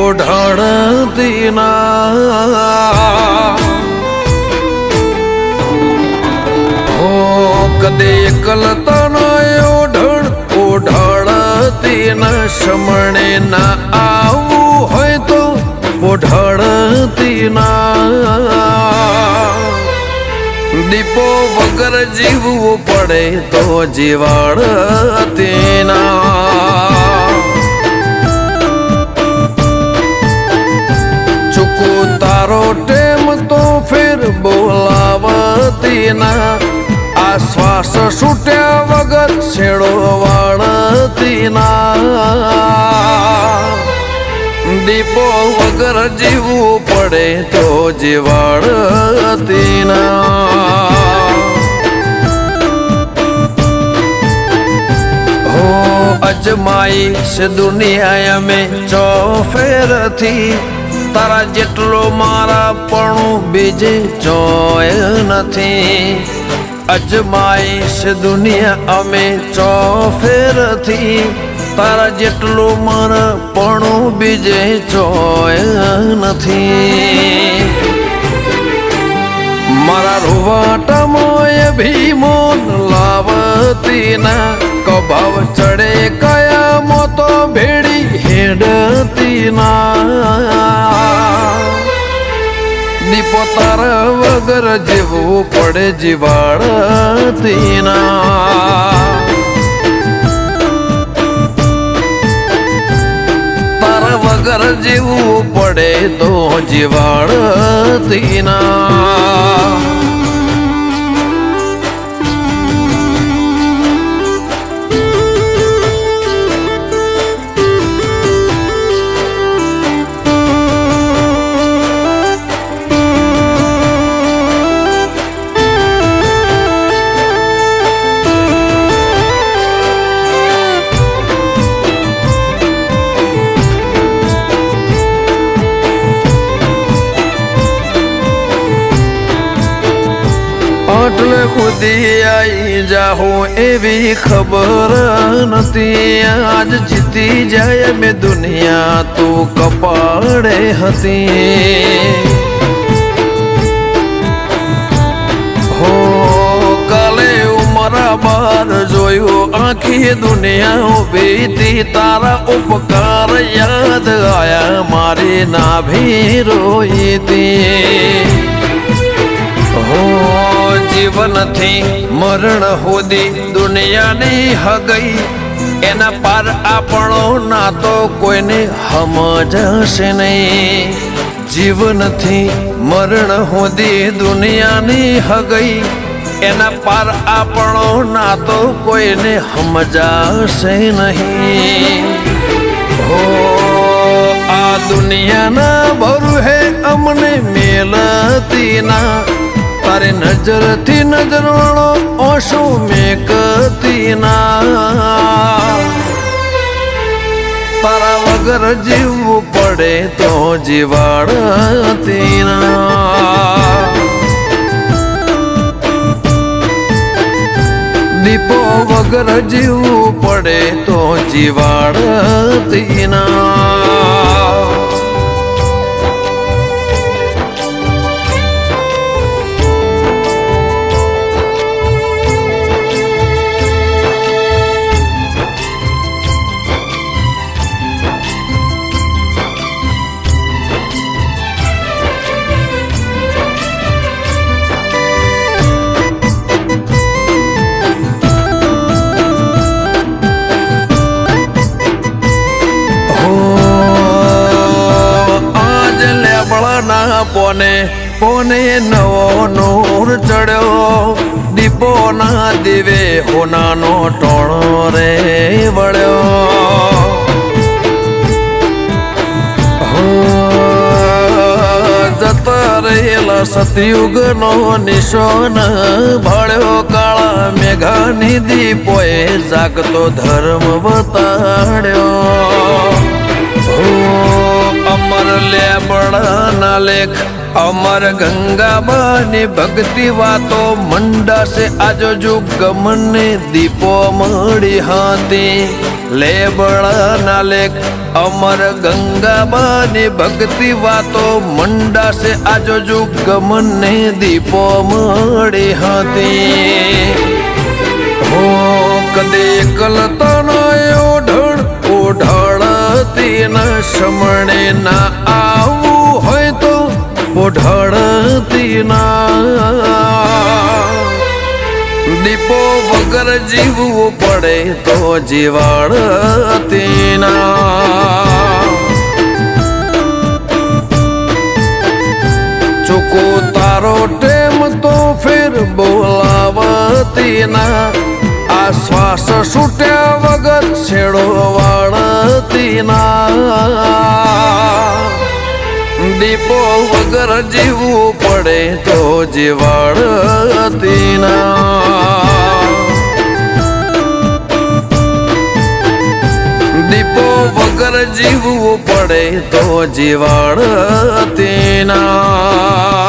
ઓઢણતી ના હો કદે એકલતા ઓઢણ ઓઢણતી ના શમણે ના આવું હોય તો ઓઢણતી ના દીપો વગર જીવવું પડે તો જીવાડતી ના ચૂકું તારો ટેમ તો ફેર બોલાવતી ના આ શ્વાસ છૂટ્યા વગર છેડો વાળતી ના દીપો વગર જીવવું પડે તો જીવાડતી ના હો અજમાઈશ દુનિયા મેં ચોફેરથી તારા જેટલો મારા પણ બીજે ચોય નથી અજમાઈશ દુનિયા અમે ચોફેરથી તારા જેટલું મારા પણ બીજે ચોય નથી મારા રૂવાટામાં ભીમોન લાવતી ના કભાવ ચડે કયા મોતો ભેડી હેડતી ના દીપો તારા વગર જીવવું પડે જીવાડતી ના વગર જીવવું પડે તો જીવાડતી ના એટલે ખુદી આઈ જાઉં એવી ખબર નથી આજ જીતી જાય મેં દુનિયા તું કપાળે હતી હો કાલે ઉમરા બાર જોયું આખી દુનિયા ઉભી તારા ઉપકાર યાદ આયા મારી નાભી રોઈતી હો જીવનથી મરણ સુધી દુનિયાની હગઈ એના પાર આપણો ના તો કોઈને સમજશે નહીં જીવનથી મરણ સુધી દુનિયાની હગઈ એના પાર આપણો ના તો કોઈને સમજાશે નહીં હો આ દુનિયાના ભરું હે અમને મેલતી ના તારે નજરથી નજર વાળો ઓશો મેકતી ના તારા વગર જીવવું પડે તો જીવાડતી ના દીપો વગર જીવવું પડે તો જીવાડતી ના પોને પોને નવો નૂર ચડ્યો દીપો ના દીવે હોનાનો ટોણો રે વળ્યો જતા રહેલા સતયુગ નો નિશાન ભાળ્યો કાળા મેઘાની દીપોએ જાગતો ધર્મ બતાડ્યો અમર લેબડા લેખ અમર ગંગાબાની ભક્તિ વાતો મંડાશે આજો જુગ મને દીપો મળી હાથી લેબળના લેખ અમર ગંગાબાની ભક્તિ વાતો મંડાશે આજો જુગમને દીપો મળી હતી હો કદે કલતનો ઓઢળતી ન શમણે ના આવું હોય તો ઓઢળતી ના દીપો વગર જીવવું પડે તો જીવાડતી ના ચૂકો તારો ટેમ તો ફેર બોલાવતી ના આ શ્વાસ છૂટ્યા વગર છેડો વાળતી ના દીપો વગર જીવવું પડે તો જીવાડતી ના દીપો વગર જીવવું પડે તો જીવાડતી ના